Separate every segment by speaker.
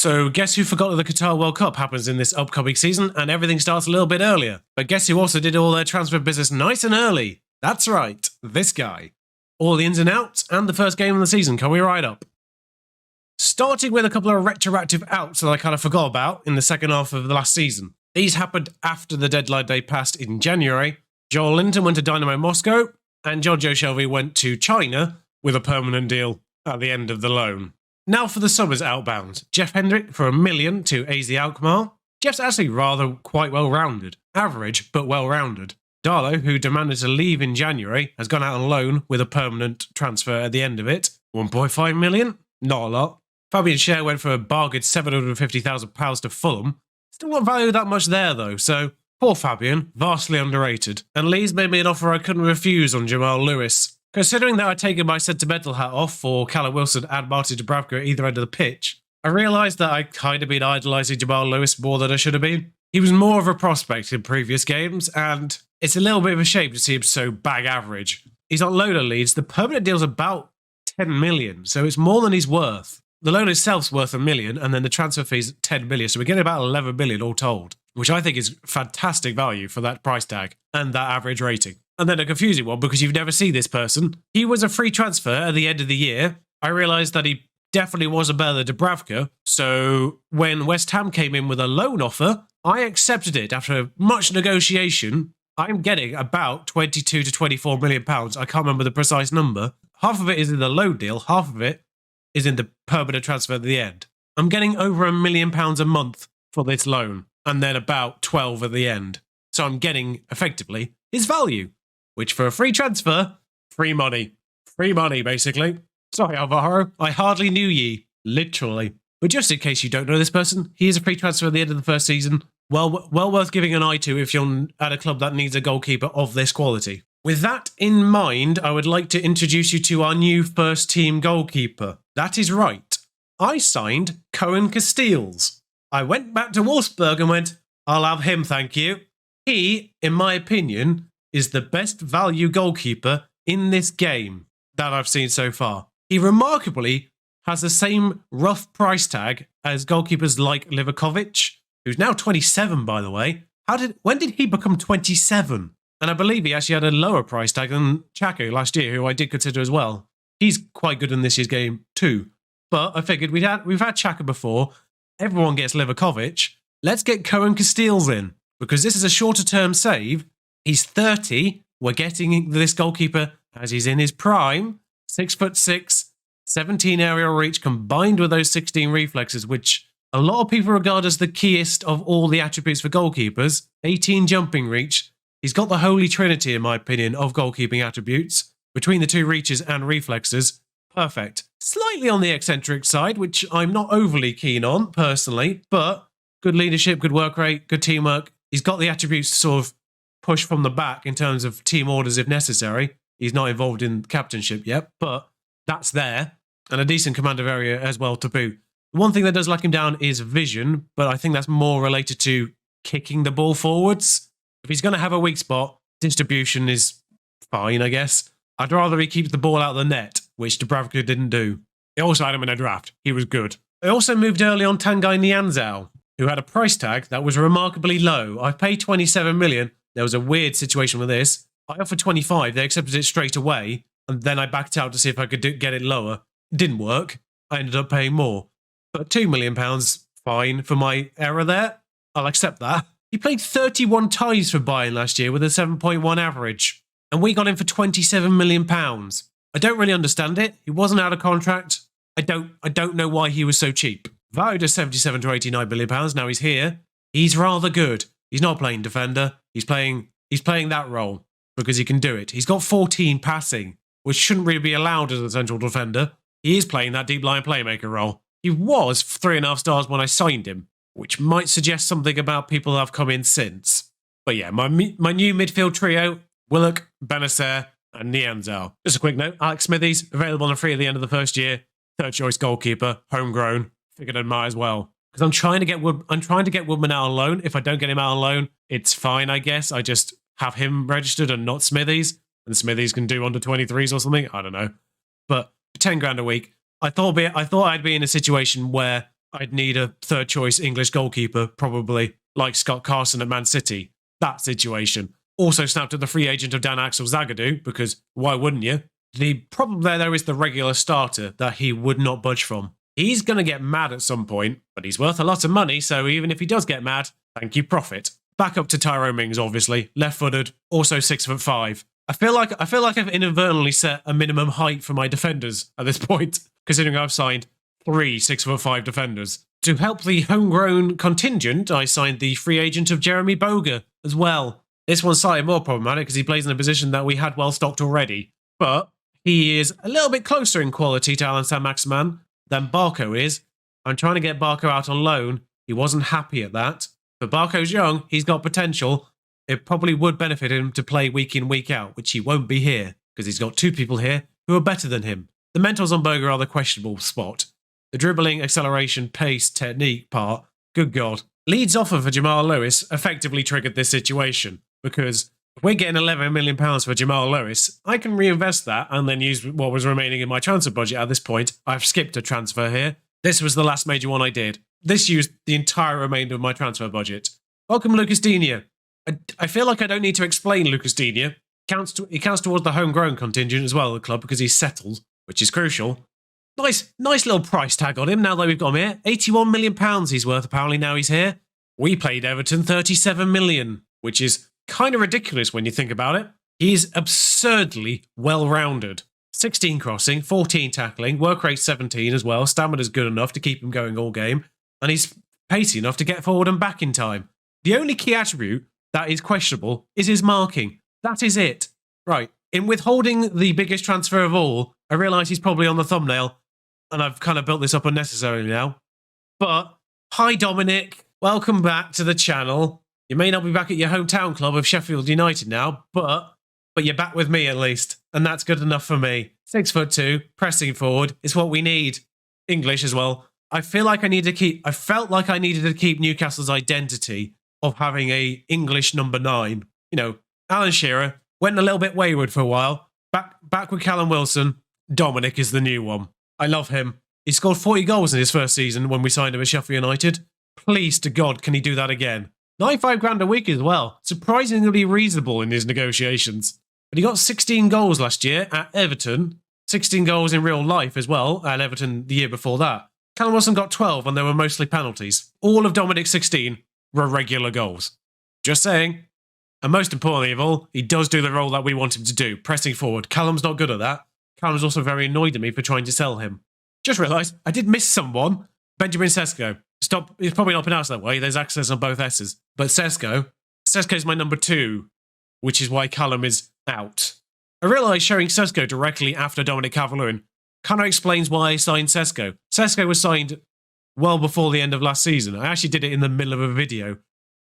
Speaker 1: So guess who forgot that the Qatar World Cup happens in this upcoming season and everything starts a little bit earlier? But guess who also did all their transfer business nice and early? That's right, this guy. All the ins and outs and the first game of the season coming right up. Starting with a couple of retroactive outs that I kind of forgot about in the second half of the last season. These happened after the deadline day passed in January. Joel Linton went to Dynamo Moscow and Giorgio Shelvey went to China with a permanent deal at the end of the loan. Now for the summer's outbound. Jeff Hendrick for $1 million to AZ Alkmaar. Jeff's actually rather quite well-rounded. Average, but well-rounded. Darlow, who demanded to leave in January, has gone out on loan with a permanent transfer at the end of it. £1.5 million? Not a lot. Fabian Schär went for a bargain £750,000 to Fulham. Still not valued that much there though, so poor Fabian, vastly underrated. And Leeds made me an offer I couldn't refuse on Jamal Lewis. Considering that I'd taken my sentimental hat off for Callum Wilson and Martin Dubravka at either end of the pitch, I realised that I'd kind of been idolising Jamal Lewis more than I should have been. He was more of a prospect in previous games, and it's a little bit of a shame to see him so bag average. He's on loan at Leeds. The permanent deal's about 10 million, so it's more than he's worth. The loan itself's worth $1 million, and then the transfer fee's 10 million, so we're getting about 11 million all told, which I think is fantastic value for that price tag and that average rating. And then a confusing one, because you've never seen this person. He was a free transfer at the end of the year. I realised that he definitely wasn't better than Dubravka, so when West Ham came in with a loan offer, I accepted it after much negotiation. I'm getting about 22 to 24 million pounds. I can't remember the precise number. Half of it is in the loan deal, half of it is in the permanent transfer at the end. I'm getting over £1 million a month for this loan, and then about 12 at the end. So I'm getting, effectively, his value, which for a free transfer, free money. Free money, basically. Sorry, Alvaro, I hardly knew ye. Literally. But just in case you don't know this person, he is a free transfer at the end of the first season. Well worth giving an eye to if you're at a club that needs a goalkeeper of this quality. With that in mind, I would like to introduce you to our new first team goalkeeper. That is right. I signed Cohen Casteels. I went back to Wolfsburg and went, I'll have him, thank you. He, in my opinion, is the best value goalkeeper in this game that I've seen so far. He remarkably has the same rough price tag as goalkeepers like Livakovic, who's now 27, by the way. When did he become 27? And I believe he actually had a lower price tag than Chaco last year, who I did consider as well. He's quite good in this year's game too. But I figured we've had Chaco before. Everyone gets Livakovic. Let's get Cohen Casteels in, because this is a shorter term save. He's 30. We're getting this goalkeeper as he's in his prime. 6'6", 17 aerial reach combined with those 16 reflexes, which a lot of people regard as the keyest of all the attributes for goalkeepers. 18 jumping reach. He's got the holy trinity, in my opinion, of goalkeeping attributes. Between the two reaches and reflexes, perfect. Slightly on the eccentric side, which I'm not overly keen on, personally, but good leadership, good work rate, good teamwork. He's got the attributes to sort of push from the back in terms of team orders if necessary. He's not involved in captainship yet, but that's there. And a decent command of area as well to boot. The one thing that does let him down is vision, but I think that's more related to kicking the ball forwards. If he's going to have a weak spot, distribution is fine, I guess. I'd rather he keeps the ball out of the net, which Dubravka didn't do. I also had him in a draft. He was good. I also moved early on Tanguy Nianzou, who had a price tag that was remarkably low. I paid 27 million. There was a weird situation with this. I offered 25. They accepted it straight away, and then I backed out to see if I could get it lower. It didn't work. I ended up paying more. But £2 million, fine for my error there. I'll accept that. He played 31 ties for Bayern last year with a 7.1 average, and we got him for £27 million. I don't really understand it. He wasn't out of contract. I don't know why he was so cheap. Valued at 77 to 89 million pounds. Now he's here. He's rather good. He's not playing defender. He's playing that role because he can do it. He's got 14 passing, which shouldn't really be allowed as a central defender. He is playing that deep line playmaker role. He was 3.5 stars when I signed him, which might suggest something about people that have come in since. But yeah, my new midfield trio, Willock, Benacer, and Nianzou. Just a quick note, Alex Smithies, available on a free at the end of the first year. Third choice goalkeeper, homegrown. Figured I might as well. Because I'm trying to get Woodman out on loan. If I don't get him out on loan, it's fine, I guess. I just have him registered and not Smithies. And Smithies can do under 23s or something. I don't know. But 10 grand a week. I thought I'd be in a situation where I'd need a third choice English goalkeeper, probably, like Scott Carson at Man City. That situation. Also snapped at the free agent of Dan Axel Zagadou, because why wouldn't you? The problem there, though, is the regular starter that he would not budge from. He's going to get mad at some point, but he's worth a lot of money, so even if he does get mad, thank you, profit. Back up to Tyrone Mings, obviously. Left-footed, also 6'5". I feel like I've inadvertently set a minimum height for my defenders at this point, considering I've signed 3 6'5" defenders. To help the homegrown contingent, I signed the free agent of Jeremy Boga as well. This one's slightly more problematic because he plays in a position that we had well stocked already, but he is a little bit closer in quality to Alan Saint-Maximin than Barco is. I'm trying to get Barco out on loan. He wasn't happy at that. But Barco's young, he's got potential. It probably would benefit him to play week in, week out, which he won't be here, because he's got 2 people here who are better than him. The mentals on Boga are the questionable spot. The dribbling, acceleration, pace, technique part, good God. Leeds' offer for Jamal Lewis effectively triggered this situation, because if we're getting £11 million for Jamal Lewis, I can reinvest that and then use what was remaining in my transfer budget at this point. I've skipped a transfer here. This was the last major one I did. This used the entire remainder of my transfer budget. Welcome, Lucas Digne. I feel like I don't need to explain Lucas Digne. He counts towards the homegrown contingent as well at the club because he's settled, which is crucial. Nice little price tag on him now that we've got him here. £81 million he's worth apparently now he's here. We paid Everton £37 million, which is kind of ridiculous when you think about it. He's absurdly well-rounded. 16 crossing, 14 tackling, work rate 17 as well. Stamina's good enough to keep him going all game. And he's pacey enough to get forward and back in time. The only key attribute that is questionable is his marking. That is it. Right. In withholding the biggest transfer of all, I realise he's probably on the thumbnail, and I've kind of built this up unnecessarily now. But, hi Dominic. Welcome back to the channel. You may not be back at your hometown club of Sheffield United now, but you're back with me at least. And that's good enough for me. 6'2", pressing forward is what we need. English as well. I felt like I needed to keep Newcastle's identity of having a English number 9. You know, Alan Shearer went a little bit wayward for a while. Back with Callum Wilson. Dominic is the new one. I love him. He scored 40 goals in his first season when we signed him at Sheffield United. Please to God, can he do that again? 95 grand a week as well. Surprisingly reasonable in his negotiations. But he got 16 goals last year at Everton. 16 goals in real life as well at Everton the year before that. Callum Wilson got 12 and they were mostly penalties. All of Dominic's 16 were regular goals. Just saying. And most importantly of all, he does do the role that we want him to do, pressing forward. Callum's not good at that. Callum's also very annoyed at me for trying to sell him. Just realised I did miss someone. Benjamin Sesko. Stop. It's probably not pronounced that way. There's accents on both S's. But Sesko's my number 2, which is why Callum is out. I realised showing Sesko directly after Dominic Calvert-Lewin kind of explains why I signed Sesko. Sesko was signed well before the end of last season. I actually did it in the middle of a video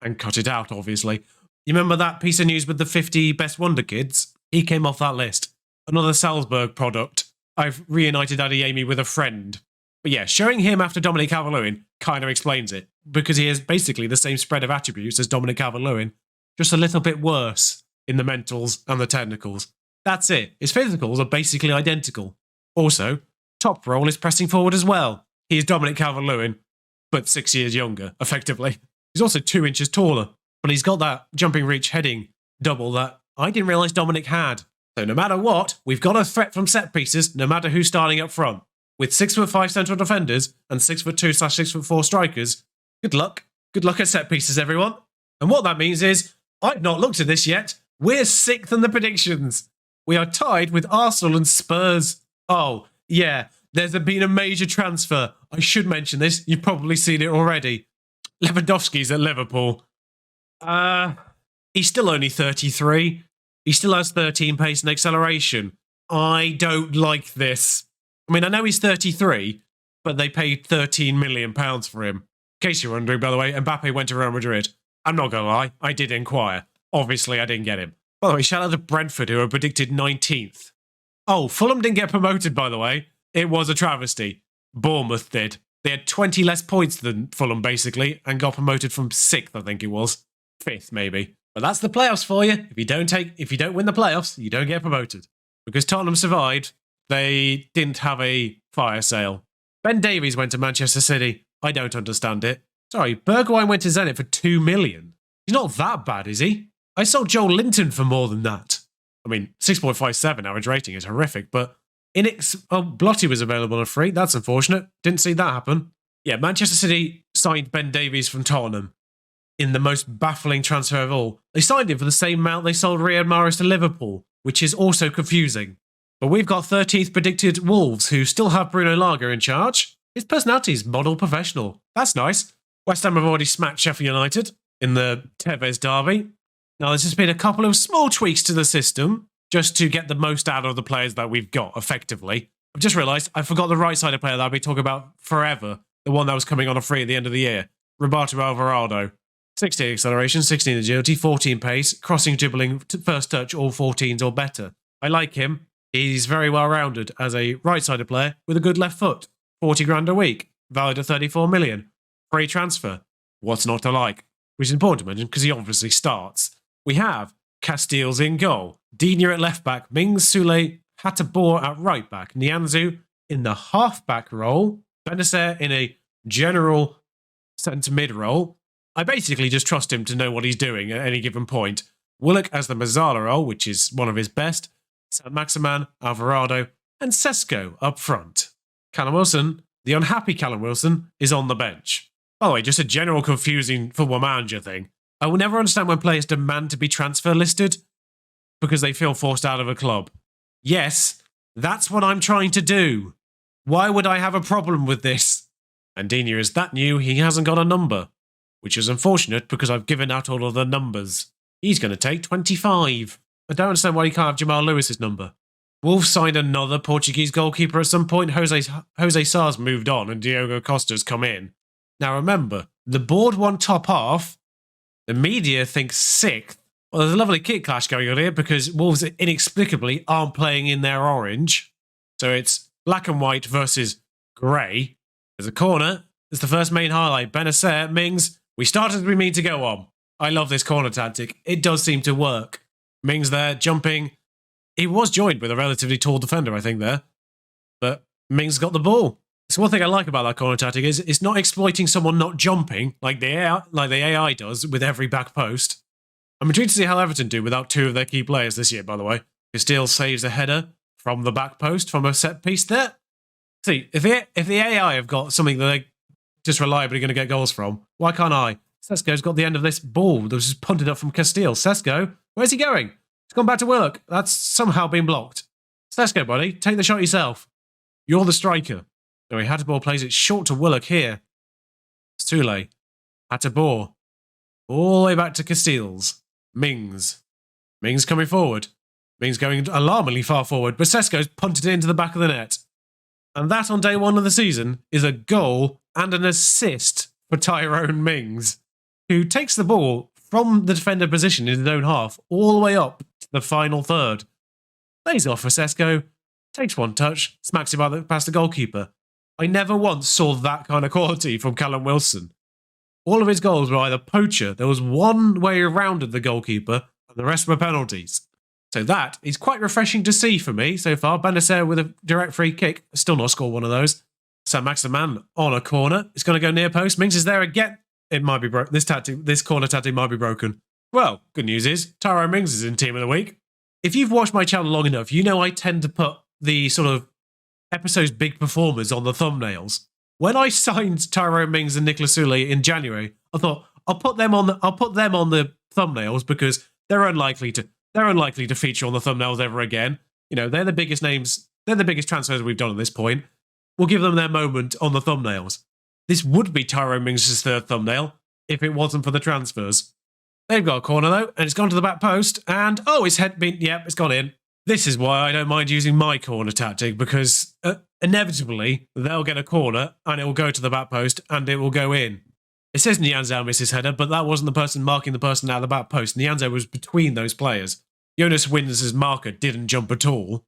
Speaker 1: and cut it out, obviously. You remember that piece of news with the 50 best wonder kids? He came off that list. Another Salzburg product. I've reunited Adeyemi with a friend. But yeah, showing him after Dominic Calvert-Lewin kind of explains it, because he has basically the same spread of attributes as Dominic Calvert-Lewin, just a little bit worse in the mentals and the technicals. That's it. His physicals are basically identical. Also, top role is pressing forward as well. He is Dominic Calvert-Lewin, but 6 years younger, effectively. He's also 2 inches taller, but he's got that jumping reach heading double that I didn't realise Dominic had. So no matter what, we've got a threat from set pieces, no matter who's starting up front. With 6'5" central defenders and 6'2/6'4" strikers, good luck. Good luck at set pieces, everyone. And what that means is, I've not looked at this yet. We're 6th in the predictions. We are tied with Arsenal and Spurs. Oh, yeah, there's been a major transfer. I should mention this. You've probably seen it already. Lewandowski's at Liverpool. He's still only 33. He still has 13 pace and acceleration. I don't like this. I mean, I know he's 33, but they paid £13 million for him. In case you're wondering, by the way, Mbappe went to Real Madrid. I'm not going to lie, I did inquire. Obviously, I didn't get him. By the way, shout out to Brentford, who are predicted 19th. Oh, Fulham didn't get promoted, by the way. It was a travesty. Bournemouth did. They had 20 less points than Fulham, basically, and got promoted from 6th, I think it was. 5th, maybe. But that's the playoffs for you. If you don't win the playoffs, you don't get promoted. Because Tottenham survived, they didn't have a fire sale. Ben Davies went to Manchester City. I don't understand it. Sorry, Bergwijn went to Zenit for 2 million. He's not that bad, is he? I sold Joel Linton for more than that. I mean, 6.57 average rating is horrific, but Blotti was available on free. That's unfortunate. Didn't see that happen. Yeah, Manchester City signed Ben Davies from Tottenham in the most baffling transfer of all. They signed him for the same amount they sold Riyad Mahrez to Liverpool, which is also confusing. But we've got 13th predicted Wolves, who still have Bruno Lage in charge. His personality's model professional. That's nice. West Ham have already smacked Sheffield United in the Tevez derby. Now, there's just been a couple of small tweaks to the system just to get the most out of the players that we've got, effectively. I've just realised I forgot the right-sided player that I've been talking about forever, the one that was coming on a free at the end of the year, Roberto Alvarado. 16 acceleration, 16 agility, 14 pace, crossing, dribbling, first touch, all 14s or better. I like him. He's very well-rounded as a right-sided player with a good left foot. 40 grand a week, valued at 34 million. Free transfer. What's not to like? Which is important to mention because he obviously starts. We have Castiles in goal, Digne at left back, Mings, Soulé, Hateboer at right back, Nianzou in the half back role, Benacer in a general centre mid role. I basically just trust him to know what he's doing at any given point. Willock as the Mazzala role, which is one of his best, Saint-Maximin, Alvarado, and Sesko up front. Callum Wilson, the unhappy Callum Wilson, is on the bench. By the way, just a general confusing football manager thing. I will never understand when players demand to be transfer listed because they feel forced out of a club. Yes, that's what I'm trying to do. Why would I have a problem with this? And Digne is that new, he hasn't got a number, which is unfortunate because I've given out all of the numbers. He's going to take 25. I don't understand why he can't have Jamal Lewis's number. Wolves signed another Portuguese goalkeeper at some point. Jose Sar's moved on and Diogo Costa's come in. Now remember, the board want top half. The media thinks sixth. Well, there's a lovely kit clash going on here because Wolves inexplicably aren't playing in their orange. So it's black and white versus grey. There's a corner. There's the first main highlight. Benacer, Mings. We started as we mean to go on. I love this corner tactic. It does seem to work. Mings there, jumping. He was joined with a relatively tall defender, I think, there. But Mings got the ball. So one thing I like about that corner tactic is it's not exploiting someone not jumping like the AI does with every back post. I'm intrigued to see how Everton do without two of their key players this year, by the way. Castile saves a header from the back post from a set piece there. See, if the AI have got something that they're just reliably going to get goals from, why can't I? Sesko's got the end of this ball that was just punted up from Castile. Sesko, where's he going? He's gone back to Willock. That's somehow been blocked. Sesko, buddy, take the shot yourself. You're the striker. So Hateboer plays it short to Willock here. Soulé. Hateboer. All the way back to Castiles. Mings. Mings coming forward. Mings going alarmingly far forward, but Sesko's punted it into the back of the net. And that on day one of the season is a goal and an assist for Tyrone Mings, who takes the ball from the defender position in his own half all the way up to the final third. Lays off for Sesko, takes one touch, smacks him past the goalkeeper. I never once saw that kind of quality from Callum Wilson. All of his goals were either poacher, there was one way around the goalkeeper, and the rest were penalties. So that is quite refreshing to see for me so far. Benacer with a direct free kick, still not scored one of those. Saint-Maximin on a corner. It's going to go near post. Mings is there again. It might be broken. This corner tactic might be broken. Well, good news is Tyrone Mings is in team of the week. If you've watched my channel long enough, you know I tend to put the sort of episode's big performers on the thumbnails. When I signed Tyrone Mings and Nicolas Soulé in January, I thought I'll put them on the thumbnails because they're unlikely to feature on the thumbnails ever again. You know, they're the biggest names, they're the biggest transfers we've done at this point. We'll give them their moment on the thumbnails. This would be Tyrone Mings' third thumbnail if it wasn't for the transfers. They've got a corner though, and it's gone to the back post, and it's gone in. This is why I don't mind using my corner tactic, because inevitably they'll get a corner and it will go to the back post and it will go in. It says Nianzou missed his header, but that wasn't the person marking the person out of the back post. Nianzou was between those players. Jonas Wins' marker didn't jump at all,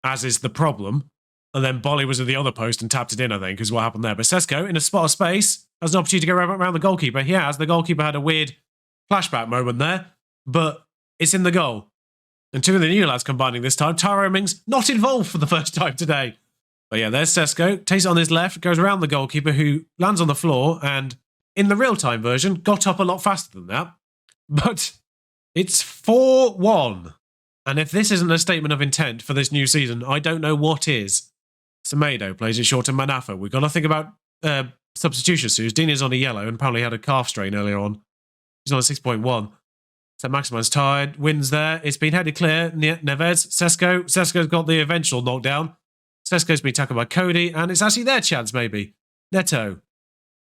Speaker 1: as is the problem. And then Bolly was at the other post and tapped it in, I think, is what happened there. But Sesko, in a spot of space, has an opportunity to go around the goalkeeper. He has. The goalkeeper had a weird flashback moment there, but it's in the goal. And two of the new lads combining this time. Tyrone Mings not involved for the first time today. But yeah, there's Sesko. Takes it on his left, goes around the goalkeeper who lands on the floor and, in the real-time version, got up a lot faster than that. But it's 4-1. And if this isn't a statement of intent for this new season, I don't know what is. Semedo plays it short to Manafa. We've got to think about substitution suits. Dina's on a yellow and apparently had a calf strain earlier on. He's on a 6.1. So Maximan's tired. Wins there. It's been headed clear. Neves, Sesko. Sesko's got the eventual knockdown. Sesko's been tackled by Cody, and it's actually their chance, maybe. Neto.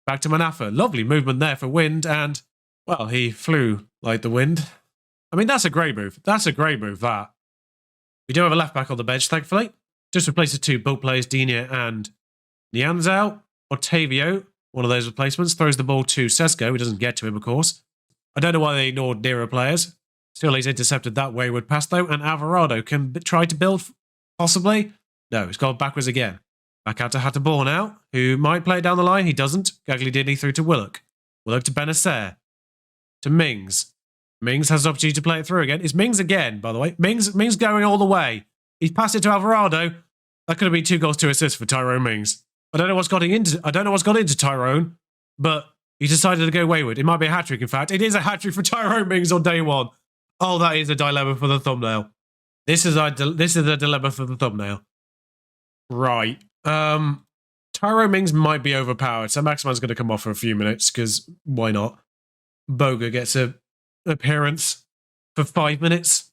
Speaker 1: Back to Manafa. Lovely movement there for Wind, and, well, he flew like the wind. I mean, that's a great move. That's a great move, that. We do have a left-back on the bench, thankfully. Just replaced the two bulk players, Dina and Nianzao. Otavio, one of those replacements, throws the ball to Sesko. He doesn't get to him, of course. I don't know why they ignored nearer players. Still, he's intercepted that wayward pass, though, and Alvarado can try to build, possibly. No, he's gone backwards again. Back out to Hatterborn now, who might play it down the line. He doesn't. Gagliardini through to Willock. Willock to Benacer. To Mings. Mings has the opportunity to play it through again. It's Mings again, by the way. Mings going all the way. He's passed it to Alvarado. That could have been 2 goals, 2 assists for Tyrone Mings. I don't know what's got into Tyrone, but he decided to go wayward. It might be a hat-trick, in fact. It is a hat-trick for Tyrone Mings on day one. Oh, that is a dilemma for the thumbnail. This is a dilemma for the thumbnail. Right. Tyrone Mings might be overpowered, so Maximan's going to come off for a few minutes, because why not? Boga gets an appearance for 5 minutes.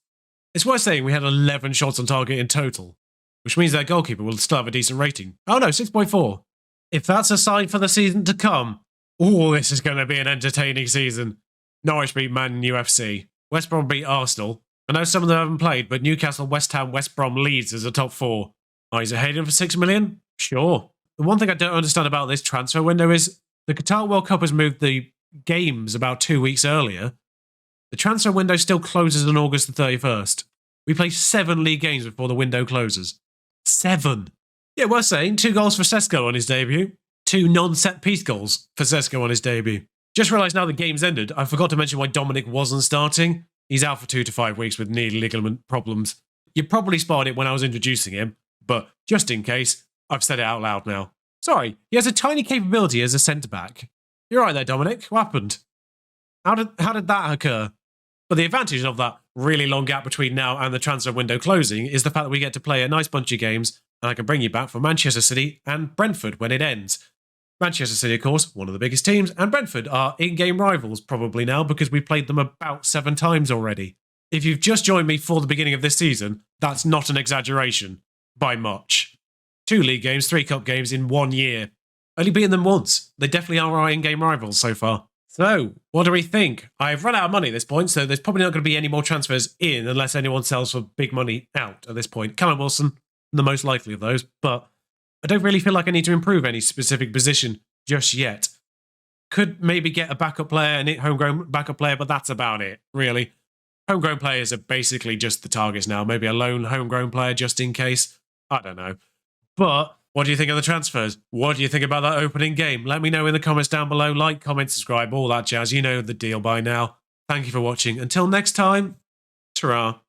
Speaker 1: It's worth saying we had 11 shots on target in total, which means their goalkeeper will still have a decent rating. Oh no, 6.4. If that's a sign for the season to come, oh, this is going to be an entertaining season. Norwich beat Man UFC. West Brom beat Arsenal. I know some of them haven't played, but Newcastle, West Ham, West Brom, Leeds is a top 4. Oh, is it Hayden for 6 million? Sure. The one thing I don't understand about this transfer window is the Qatar World Cup has moved the games about 2 weeks earlier. The transfer window still closes on August the 31st. We play 7 league games before the window closes. 7. Yeah, worth saying, 2 goals for Sesko on his debut. 2 non-set piece goals for Sesko on his debut. Just realised now the game's ended, I forgot to mention why Dominic wasn't starting. He's out for 2 to 5 weeks with knee ligament problems. You probably spotted it when I was introducing him, but just in case, I've said it out loud now. Sorry, he has a tiny capability as a centre-back. You're right there, Dominic. What happened? How did that occur? But the advantage of that really long gap between now and the transfer window closing is the fact that we get to play a nice bunch of games, and I can bring you back for Manchester City and Brentford when it ends. Manchester City, of course, one of the biggest teams, and Brentford are in-game rivals probably now because we've played them about 7 times already. If you've just joined me for the beginning of this season, that's not an exaggeration. By much. 2 league games, 3 cup games in 1 year. Only beaten them once. They definitely are our in-game rivals so far. So, what do we think? I've run out of money at this point, so there's probably not going to be any more transfers in unless anyone sells for big money out at this point. Callum Wilson, the most likely of those, but I don't really feel like I need to improve any specific position just yet. Could maybe get a backup player, a homegrown backup player, but that's about it, really. Homegrown players are basically just the targets now. Maybe a lone homegrown player just in case. I don't know. But what do you think of the transfers? What do you think about that opening game? Let me know in the comments down below. Like, comment, subscribe, all that jazz. You know the deal by now. Thank you for watching. Until next time, ta-ra.